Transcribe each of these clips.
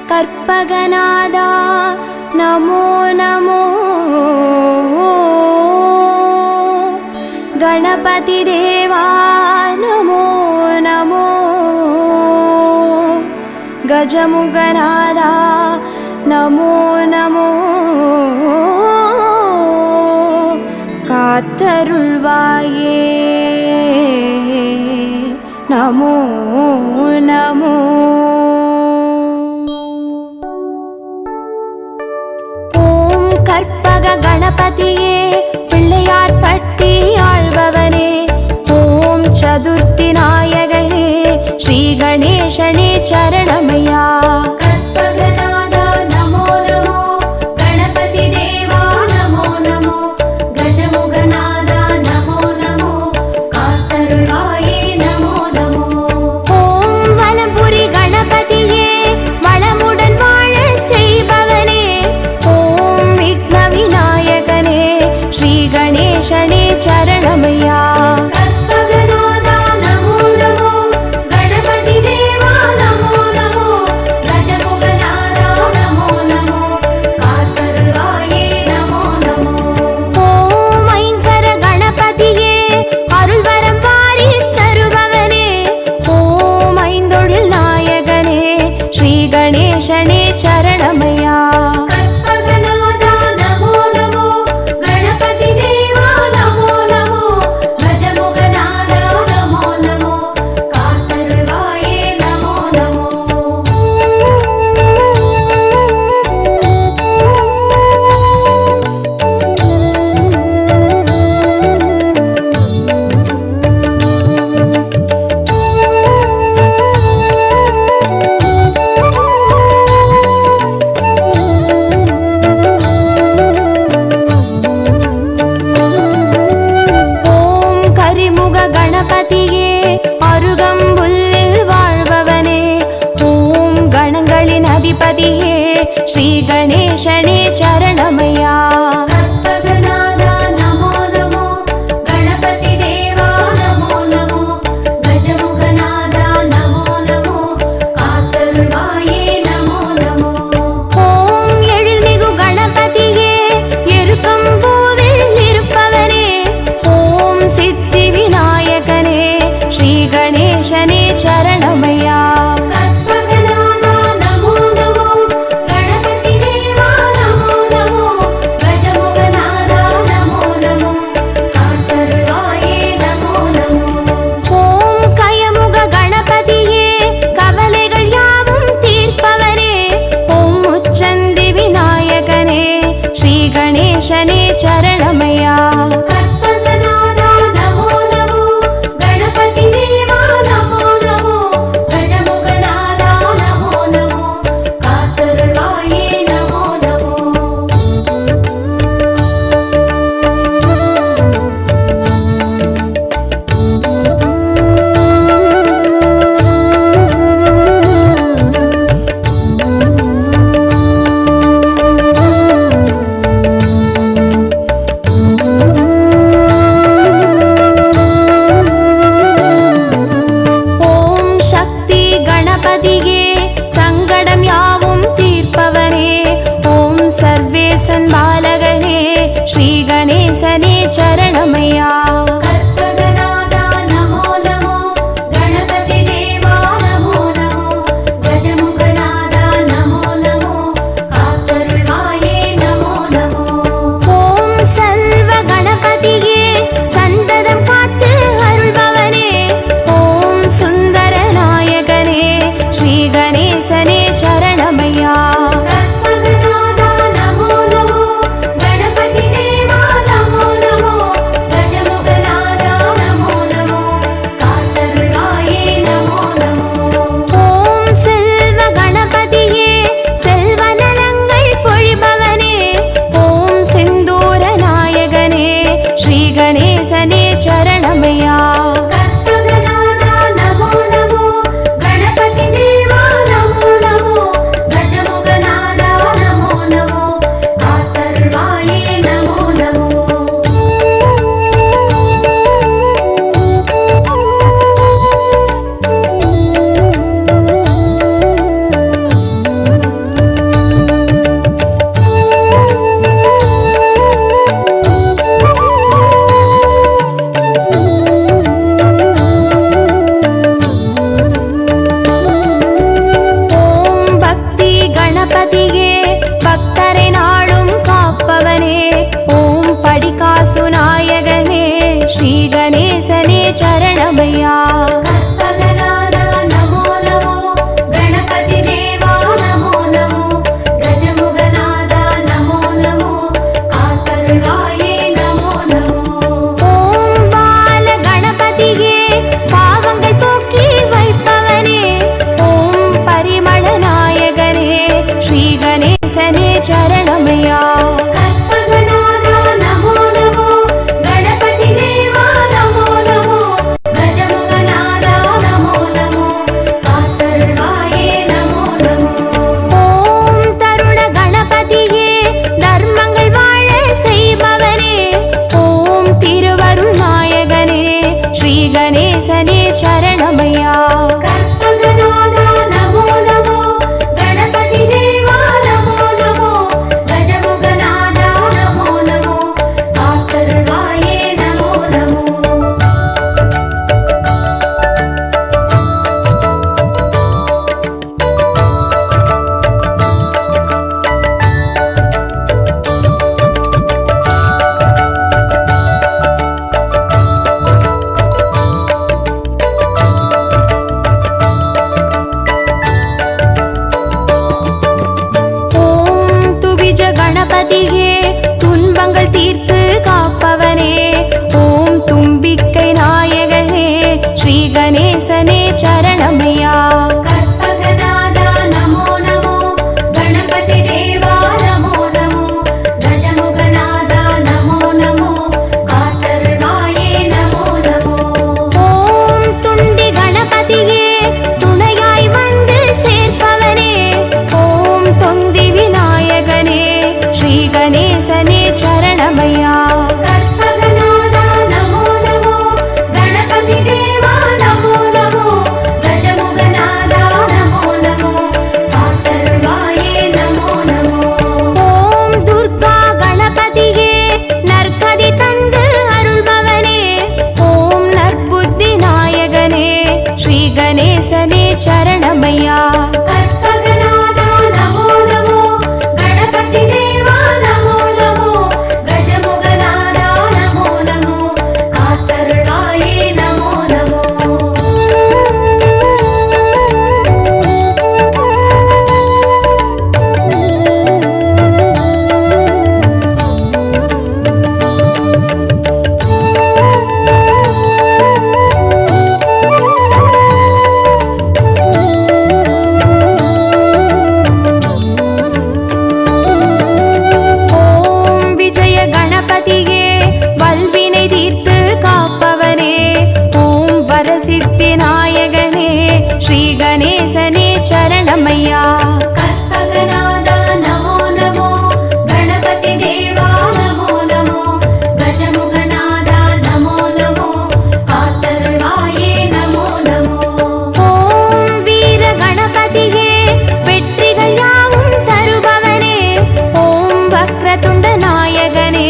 கற்பகநாதா நமோ நமோ, கணபதி தேவா நமோ நமோ, கஜமுகநாதா நமோ நமோ, காத்தருள்வாயே நமோ நமோ. ஓம் கற்பக கணபதியே பிள்ளையார் பட்டி ஆழ்பவனே, ஓம் சதுர்த்தி நாயகனே ஸ்ரீ கணேசனே சரணமையா. கற்பகநாதா நமோ நமோ, கணபதி தேவா நமோ நமோ, கஜமுகநாதா நமோ நமோ, காத்தருள்வாயே நமோ நமோ. ஓம் வலம்புரி கணபதியே வளமுடன் வாழ செய்பவனே, ஓம் விக்ன விநாயகனே ஸ்ரீ கணேசனே சரணமையா. கற்பகநாதா நமோ நமோ, கணபதி தேவா நமோ நமோ, கஜமுகநாதா நமோ நமோ, காத்தருள்வாயே நமோ நமோ. ஓம் ஐங்கர கணபதியே அருள்வரம் வாரி தருபவனே, ஓம் ஐந்தொழில் நாயகனே ஸ்ரீ கணேசனே சரணமையா. கற்பகநாதா நமோ நமோ, கணபதி தேவா நமோ நமோ, கஜமுகநாதா நமோ நமோ, காத்தருள்வாயே நமோ நமோ. ஓம் கரிமுக கணபதியே அருகம்புல்லில் வாழ்பவனே, ஓம் கணங்களின் அதிபதியே ஸ்ரீ கணேசனே சரணமையா. கற்பகநாதா நமோ நமோ, கணபதி தேவா நமோ நமோ, கஜமுகநாதா நமோ நமோ, காத்தருள்வாயே நமோ நமோ. ஓம் எழில்மிகு கணபதியே எருக்கம்பூவில் இருப்பவனே, ஓம் சித்தி விநாயகனே ஸ்ரீ கணேசனே சரணமையா. கற்பகநாதா நமோ நமோ, கணபதி தேவா நமோ நமோ, கஜமுகநாதா நமோ நமோ, காத்தருள்வாயே நமோ நமோ. ஓம் கயமுக கணபதியே கவலைகள் யாவும் தீர்ப்பவனே, ஓம் உச்சந்தி விநாயகனே ஸ்ரீ கணேசனே சரணமையா. கற்பகநாதா நமோ நமோ, கணபதி தேவா நமோ நமோ, கஜமுகநாதா நமோ நமோ, காத்தருள்வாயே நமோ நமோ. ஓம் சக்தி கணபதியே சங்கடம் யாவும் தீர்ப்பவனே, ஓம் சர்வேசன் பாலகனே ஸ்ரீ கணேசனே சரணமையா. கற்பகநாதா நமோ நமோ, கணபதி தேவா நமோ நமோ, கஜமுகநாதா நமோ நமோ, காத்தருள்வாயே நமோ நமோ. ஓம் சர்வ கணபதியே சந்ததம் காத்து அருள்பவனே, ஓம் சுந்தர நாயகனே ஸ்ரீ சரணமையா. கற்பகநாதா நமோ நமோ, கணபதி தேவா நமோ நமோ, கஜமுகநாதா நமோ நமோ, காத்தருள்வாயே நமோ நமோ. ஓம் வீர கணபதியே வெற்றிகள் யாவும் தருபவனே, ஓம் வக்ரதுண்ட நாயகனே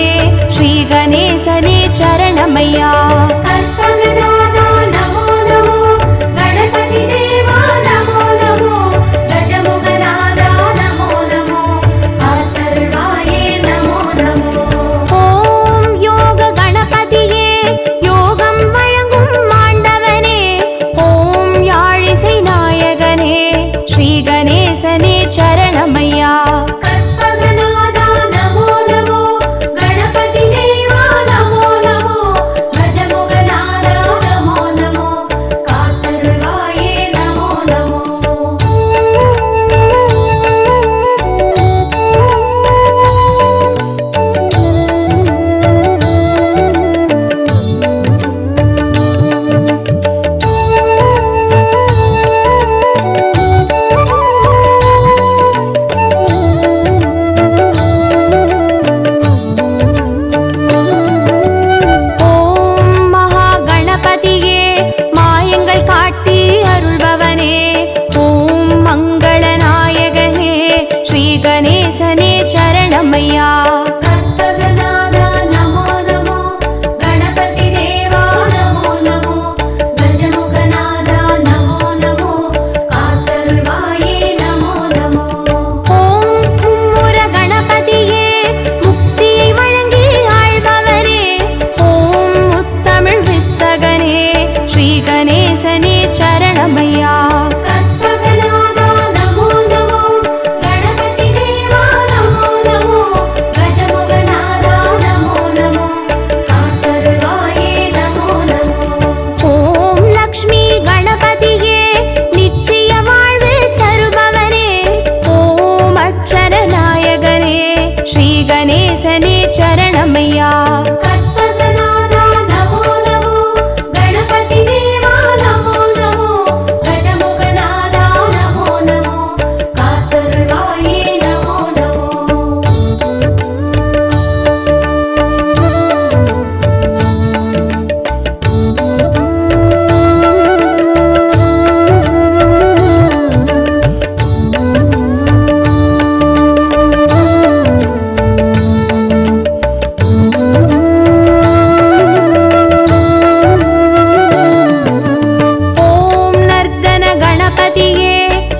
ஸ்ரீ கணேசனே சரணமையா. கற்பகநாதா நமோ நமோ, கணபதி தேவா நமோ நமோ, கஜமுகநாதா நமோ நமோ, காத்தருள்வாயே நமோ நமோ. ஓம் யோக கணபதியே யோகம் வழங்கும் ஆண்டவனே, ஓம் யாழிசை நாயகனே ஸ்ரீ கணேசனே சரணமையா. கற்பகநாதா நமோ நமோ, கணபதி தேவா நமோ நமோ, கஜமுகநாதா நமோ நமோ, காத்தருள்வாயே நமோ நமோ. ஓம் மகா கணபதியே மாயங்கள் காட்டி அருள்பவனே, ஓம் மங்கள நாயகனே ஸ்ரீ கணேசனே சரணமையா. கற்பகநாதா நமோ நமோ, கணபதி தேவா நமோ நமோ, கஜமுகநாதா நமோ நமோ, காத்தருள்வாயே நமோ நமோ. ஓம் மும்முர கணபதியே முக்தியை வழங்கி ஆள்பவரே, ஓம் முத்தமிழ் வித்தகனே ஸ்ரீ கணேசனே சரணமையா. கற்பகநாதா நமோ நமோ, கணபதி தேவா நமோ நமோ, கஜமுகநாதா நமோ நமோ, காத்தருள்வாயே நமோ நமோ. ஓம் லக்ஷ்மி கணபதியே நிச்சய வாழ்வு தருபவனே, ஓம் அக்ஷர நாயகனே ஸ்ரீ கணேசனே சரணமையா. கற்பகநாதா நமோ நமோ, கணபதி தேவா நமோ நமோ, கஜமுகநாதா நமோ நமோ, காத்தருள்வாயே நமோ நமோ. ஓம் நர்தன கணபதியே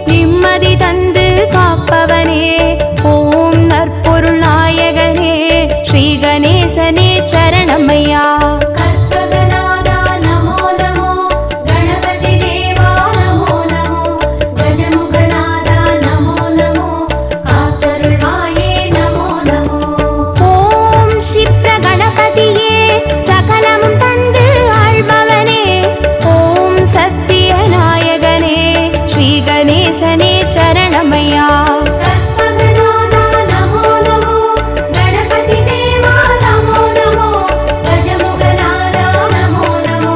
நிம்மதி தந்து காப்பவனே, ஓம் நற்பொருள் நாயகனே ஸ்ரீ கணேசனே சரணமையா. கற்பகநாதா நமோ நமோ, கணபதி தேவா நமோ நமோ, கஜமுகநாதா நமோ நமோ, காத்தருள்வாயே நமோ நமோ. ஓம் க்ஷிப்ர கணபதியே சகலமும் தந்து ஆள்பவனே, ஓம் சத்திய நாயகனே ஸ்ரீ கணேசனே சரணமையா. கற்பகநாதா நமோ நமோ, கணபதி தேவா நமோ நமோ, கஜமுகநாதா நமோ நமோ,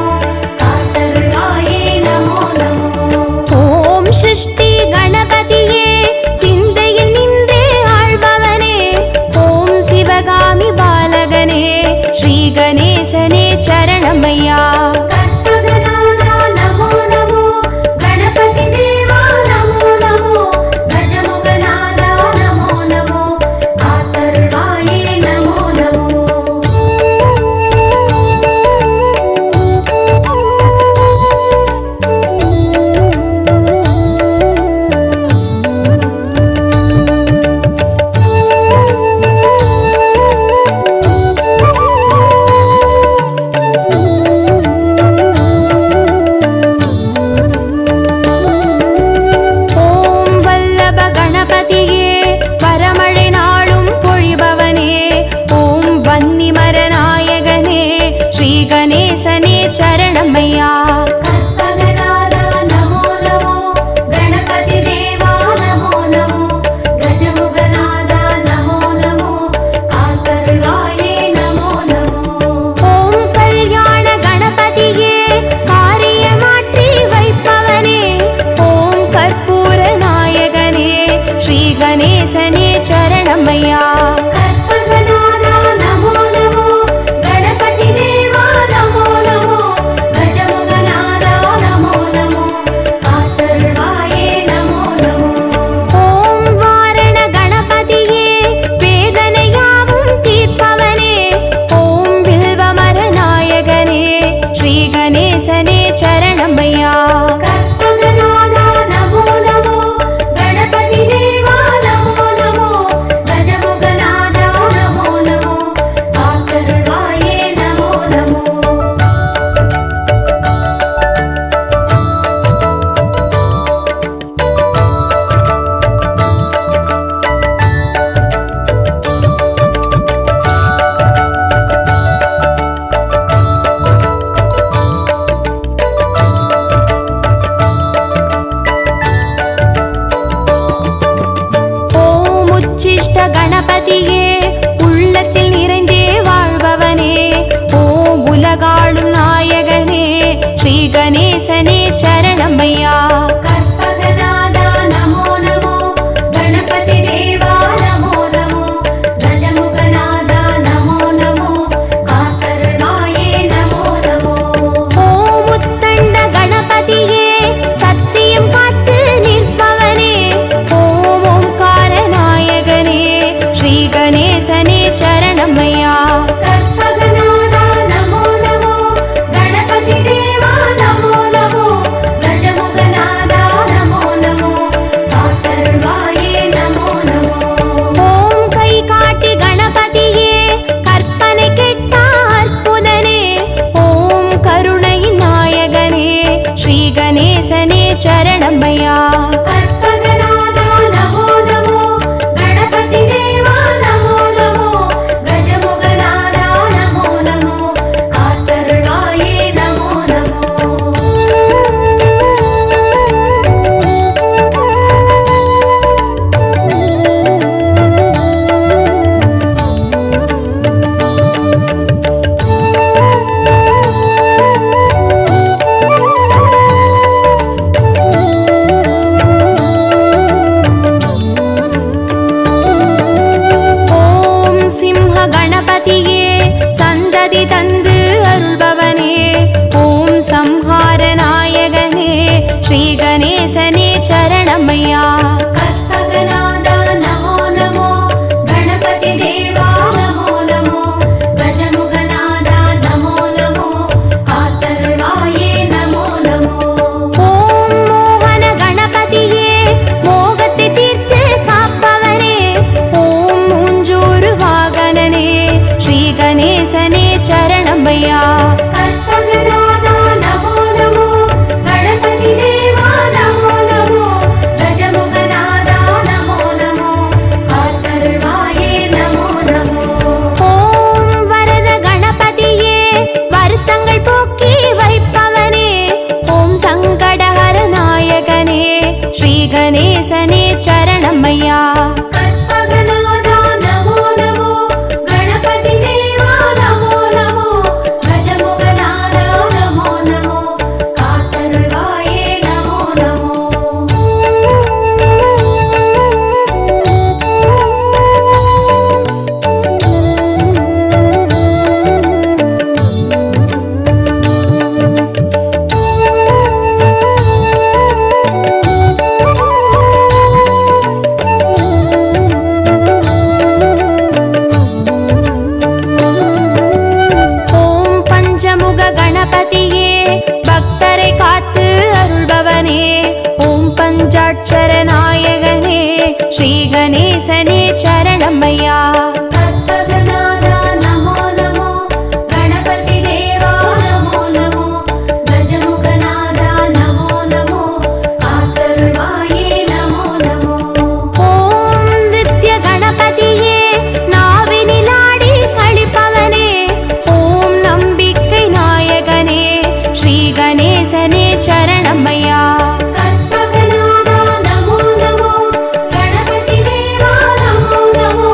காத்தருள்வாயே நமோ நமோ. ஓம் சிருஷ்டி கணபதியே சிந்தையில் நின்றே ஆள்பவனே, ஓம் சிவகாமி பாலகனே ஸ்ரீ கணேசனே சரணமையா. கற்பகநாதா நமோ நமோ, கணபதி தேவா நமோ நமோ, கஜமுகநாதா நமோ நமோ, காத்தருள்வாயே நமோ நமோ. ஓம் வல்லப கணபதியே வரமழை நாளும் பொழிபவனே, ஓம் வன்னிமர நாயகனே ஸ்ரீ கணேசனே சரணமையா. கற்பகநாதா நமோ நமோ, கணபதி தேவா நமோ நமோ, கஜமுகநாதா நமோ நமோ, காத்தருள்வாயே நமோ நமோ. ஓம் கல்யாண கணபதியே காரியமாற்றி வைப்பவனே, ஓம் கற்பூர நாயகனே ஸ்ரீ கணேசனே சரணமையா. கற்பகநாதா நமோ நமோ கணபதி தேவா நமோ நமோ கஜமுகநாதா நமோ நமோ காத்தருள்வாயே நமோ நமோ. ஓம் வாரண கணபதியே வேதனையாவும் தீர்ப்பவனே ஓம் வில்வமர நாயகனே ஸ்ரீ கணேசனே சரணமையா. கற்பகநாதா நமோ நமோ கணபதி தேவா நமோ நமோ கஜமுகநாதா நமோ நமோ காத்தருள்வாயே நமோ நமோ. ஓம் உச்சிஷ்ட கணபதியே உள்ளத்தில் நிறைந்தே வாழ்பவனே ஓம் உலகாளும் நாயகனே ஸ்ரீ கணேசனே சரணமையா. கற்பகநாதா நமோ நமோ கணபதி தேவா நமோ நமோ கஜமுகநாதா நமோ நமோ காத்தருள்வாயே நமோ நமோ. ஓம் உத்தண்ட கணபதியே சத்தியம் காத்து நிற்பவனே ஓம் ஓம்கார நாயகனே ஸ்ரீ கணேசனே சரணமையா. கற்பகநாதா நமோ நமோ கணபதி தேவா நமோ நமோ கஜமுகநாதா நமோ நமோ காத்தருள்வாயே நமோ நமோ. ஓம் கை காட்டி கணபதியே கற்பனை கெட்ட அற்புதனே ஓம் கருணை நாயகனே ஸ்ரீ கணேசனே சரணமையா. கற்பகநாதா நமோ நமோ கணபதி தேவா நமோ நமோ கஜமுகநாதா நமோ நமோ காத்தருள்வாயே நமோ நமோ. ஓம் சிம்ஹ கணபதியே சந்ததி தந்து அருள்பவனே ஓம் சம்ஹார நாயகனே ஸ்ரீ கணேசனே சரணமையா. கற்பகநாதா நமோ நமோ கணபதி தேவா நமோ நமோ கஜமுகநாதா நமோ நமோ காத்தருள்வாயே நமோ நமோ. ஓம் மோகன கணபதியே மோகத்தை தீர்த்து காப்பவனே ஓம் மூஞ்சூறு வாகனனே ஸ்ரீ கணேசனே சரணமையா. கற்பகநாதா நமோ நமோ கணபதி தேவா நமோ நமோ கஜமுகநாதா நமோ நமோ காத்தருள்வாயே நமோ நமோ. ஓம் வரத கணபதியே வருத்தங்கள் போக்கி வைப்பவனே ஓம் சங்கடஹர நாயகனே ஸ்ரீ கணேசனே சரணமையா. கற்பகநாதா நமோ நமோ கணபதி தேவா நமோ நமோ கஜமுகநாதா நமோ நமோ காத்தருள்வாயே நமோ நமோ. ஓம் பஞ்சமுக கணபதியே பக்தரை காத்து அருள்பவனே ஓம் பஞ்சாட்சர நாயகனே ஸ்ரீ கணேசனே சரணமையா. கற்பகநாதா நமோ நமோ கணபதி தேவா நமோ நமோ கஜமுகநாதா நமோ நமோ காத்தருள்வாயே நமோ நமோ. ஓம் நித்ய கணபதியே நாவினிலாடி கழிப்பவனே ஓம் நம்பிக்கை நாயகனே ஸ்ரீ கணேசனே சரணமையா. கற்பகநாதா நமோ நமோ கணபதி தேவா நமோ நமோ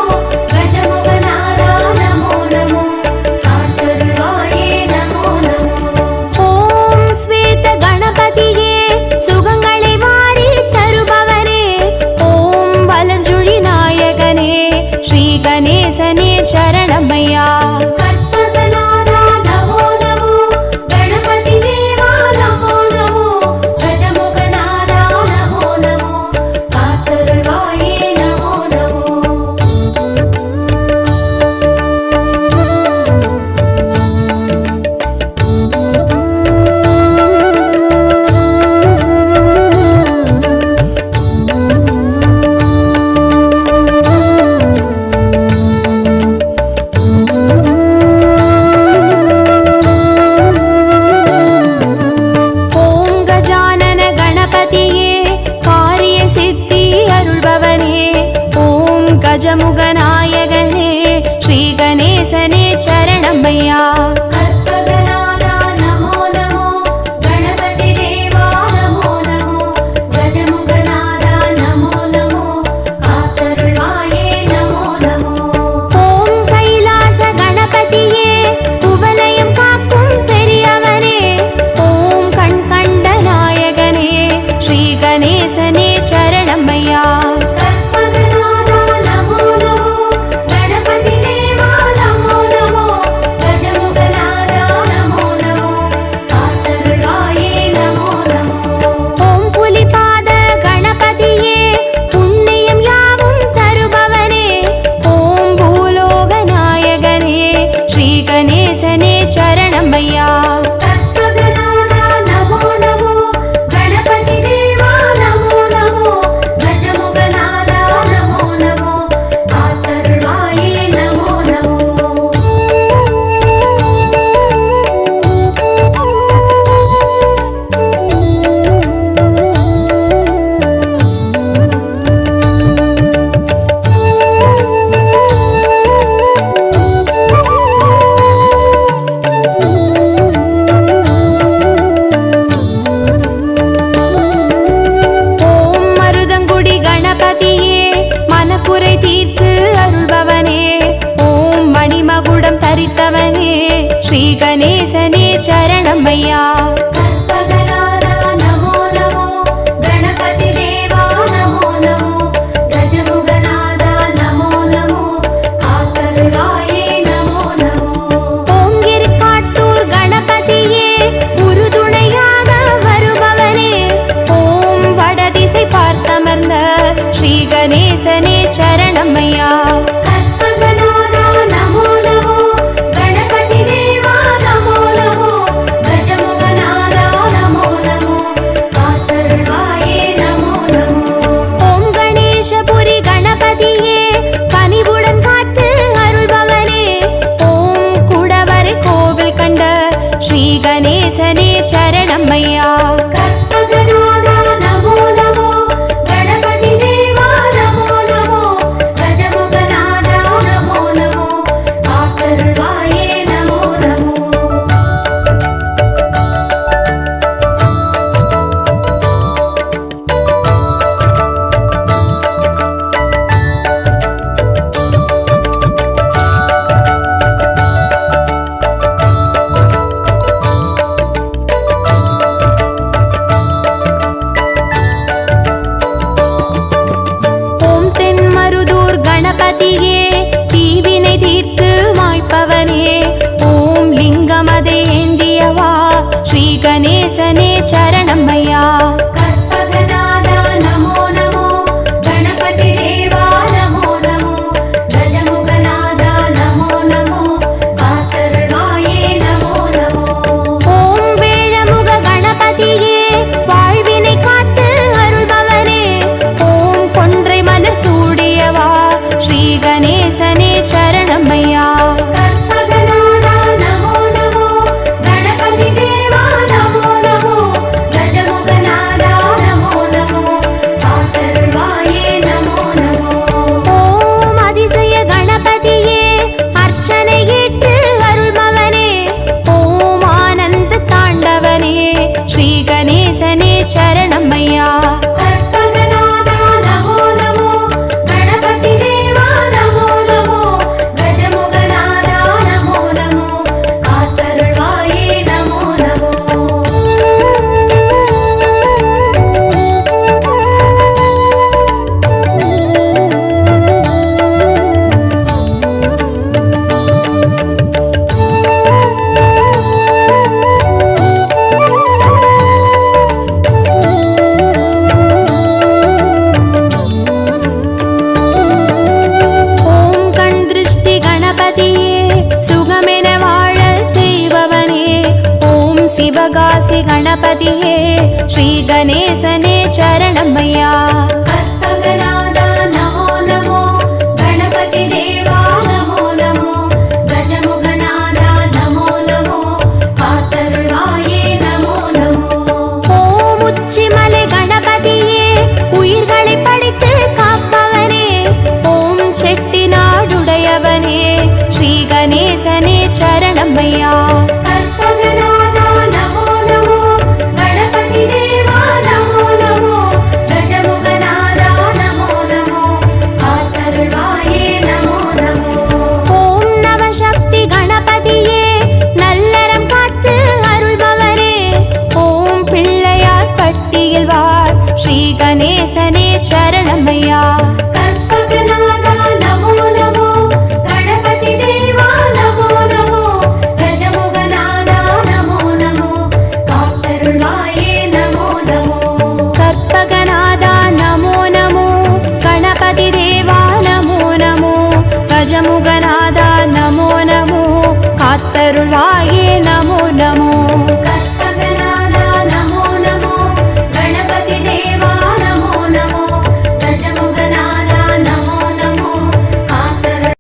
கணபதியே தீவினை தீர்த்து மாய்ப்பவனே ஓம் லிங்கமதை ஏந்தியவா ஸ்ரீ கணேசனே சரணம் ஐயா கற்பகநாதா நமோ நமோ கணபதி தேவா நமோ நமோ கஜமுகநாதா நமோ நமோ காத்தருள்வாயே நமோ நமோ ஓம் வேழமுக கணபதியே வாழ்வினை காத்து அருள்பவனே ஓம் கொன்றை மலர் சூடியவா ஸ்ரீ கணேசனே சரணம் ஐயா கற்பகநாதா நமோ நமோ கணபதி தேவா நமோ நமோ கஜமுகநாதா நமோ நமோ காத்தருள்வாயே நமோ நமோ ஓம் அதிசய கணபதியே அர்ச்சனை ஏற்று அருள்பவனே ஓம் ஆனந்த தாண்டவனே ஸ்ரீ கணேசனே சரணம் ஐயா கற்பகநாதா நமோ நமோ கணபதி தேவா நமோ நமோ கஜமுகநாதா நமோ நமோ காத்தருள்வாயே நமோ நமோ ஓம் கண் திருஷ்டி கணபதியே சுகமென வாழ செய்பவனே ஓம் சிவகாசி கணபதியே ஸ்ரீ கணேசனே சரணம் ஐயா கற்பகநாதா நமோ நமோ கணபதி தேவா நமோ நமோ கஜமுகநாதா நமோ நமோ காத்தருள்வாயே நமோ நமோ ஓம் உச்சிமலை கணபதியே உயிர்களை படைத்து காப்பவனே ஓம் செட்டிநாடுடையவனே ஸ்ரீ கணேசனே சரணம் ஐயா கற்பகநாதா நமோ நமோ கணபதி தேவா நமோ நமோ கஜமுகநாதா நமோ நமோ காத்தருள்வாயே நமோ நமோ ஓம் நவசக்தி கணபதியே நல்லறம் காத்து அருள்பவரே ஓம் பிள்ளையார் பட்டியில் வாழ் ஸ்ரீ கணேசனே சரணம் ஐயா கற்பகநாதா நமோ நமோ கணபதி தேவா நமோ நமோ கஜமுகநாதா நமோ நமோ காத்தருள்வாயே நமோ நமோ கற்பகநாதா நமோ நமோ கணபதி தேவா நமோ நமோ கஜமுகநாதா நமோ நமோ காத்தருள்வாயே நமோ நமோ கற்பகநாதா நமோ நமோ கணபதி தேவா நமோ நமோ கஜமுகநாதா நமோ நமோ காத்தருள்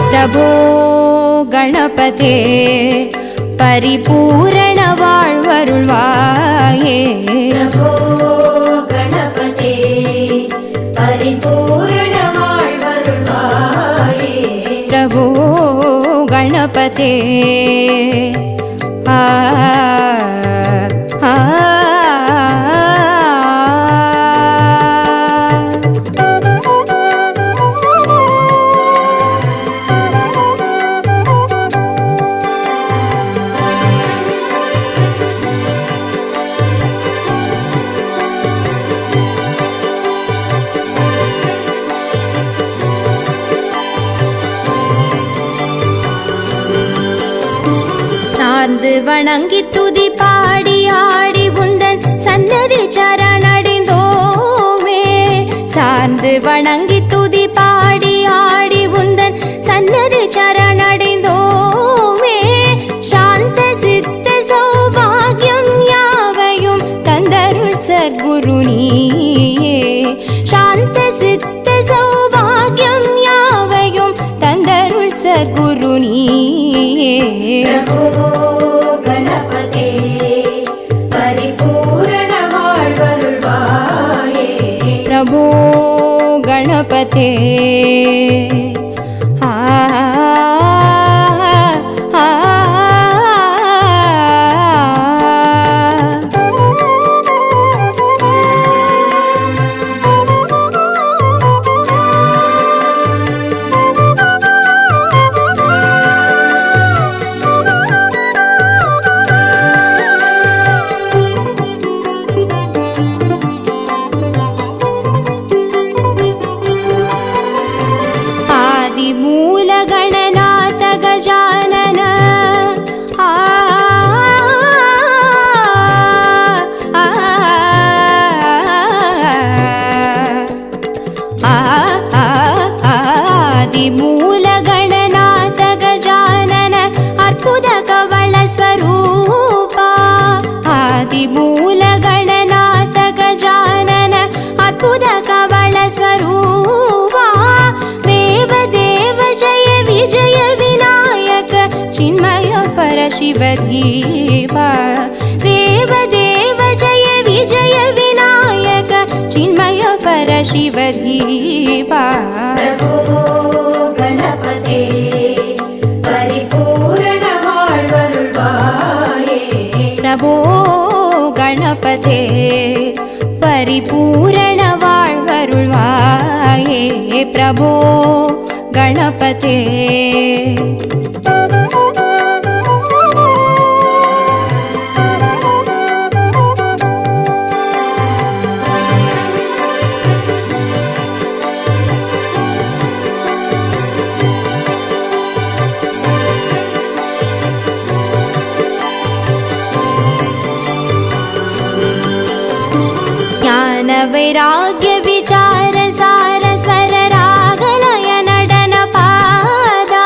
பிரபோ கணபதே பரிபூரண வாழ்வருள்வாயே பிரபோ கணபதே பரிபூரண வாழ்வருள்வாயே பிரபோ கணபதே ஆ ஆ சார்ந்து வணங்கி துதி பாடி ஆடி உந்தன் சன்னதி சரணடைந்தோமே சார்ந்து வணங்கி துதி பாடி ஆடி உந்தன் சன்னதி சரணடைந்தோமே சாந்த சித்த சௌபாகியம் யாவையும் தந்தருள் சத்குரு நீயே சாந்த சித்த சௌபாகியம் யாவையும் தந்தருள் சத்குரு நீயே பிரபோ கணபதே பரிபூரண வாழ்வருள்வாயே பிரபோ கணபதே ஆ ஆ, ஆ, ஆ. परशिवधीपा देवदेव जय विजय विनायक चिन्मय परशिवधीपा प्रभो गणपते परिपूर्ण வாழ்வருள்வாயே प्रभो गणपते परिपूर्ण வாழ்வருள்வாயே प्रभो गणपते वैराग्य विचार सार स्वर रागलय नडन पादा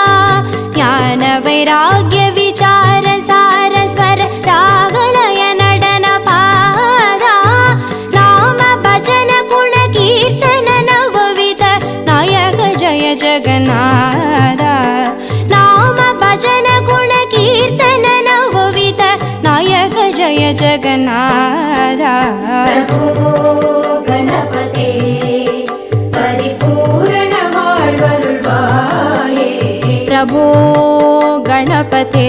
ज्ञान वैराग्य विचार सार स्वर रागलय नडन पादा नाम भजन गुण कीर्तन नवविध नायक जय जगन्नाथ नाम भजन गुण कीर्तन नवविध नायक जय जगन्नाथ प्रभो गणपते परिपूर्ण வாழ்வருள்வாயே प्रभो गणपते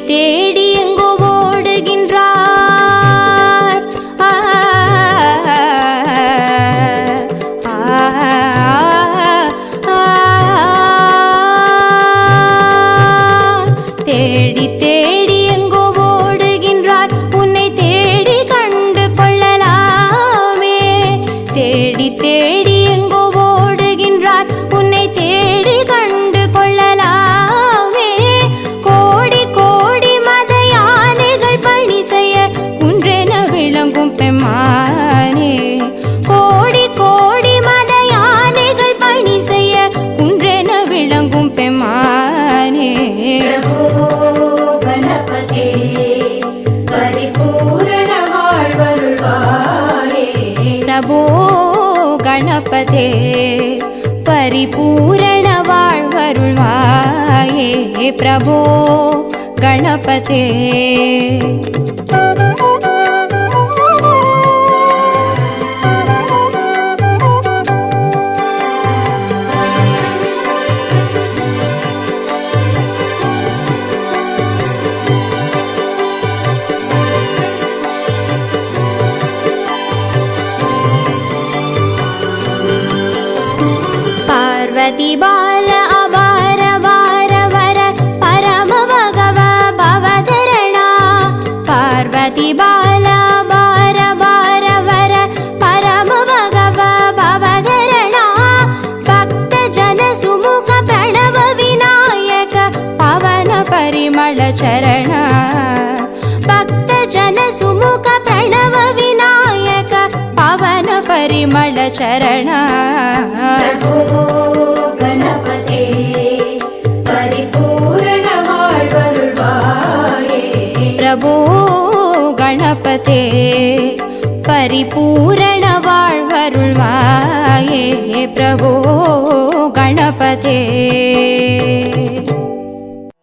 தேடி எங்கோ ஓடுகின்றார் தேடி தேடி எங்கோ ஓடுகின்றார் உன்னை தேடி கண்டு கொள்ளலாமே தேடி தேடி எங்கோ ஓடுகின்றார் உன்னை தேடி கண்டு கொள்ளலாமே கோடி கோடி மத யானைகள் பணி செய்ய குன்றென விளங்கும் பெம்மானே கோடி கோடி மத யானைகள் பணி செய்ய குன்றென விளங்கும் பெம்மானே प्रभो गणपते परिपूर्ण வாழ்வருள்வாயே प्रभो गणपते परिपूर्ण வாழ்வருள்வாயே प्रभो गणपते पार्वती बाल अवार वार वर परम भगव भवधरणा पार्वती बाल अवार वार वर परम भगव भवधरणा भक्त जन सुमुख प्रणव विनायक पवन परिमल चरण भक्त जन सुमुख प्रणव विनायक पवन परिमल चरण प्रभो गणपते परिपूर्ण வாழ்வருள்வாயே प्रभो गणपते परिपूर्ण வாழ்வருள்வாயே प्रभो गणपते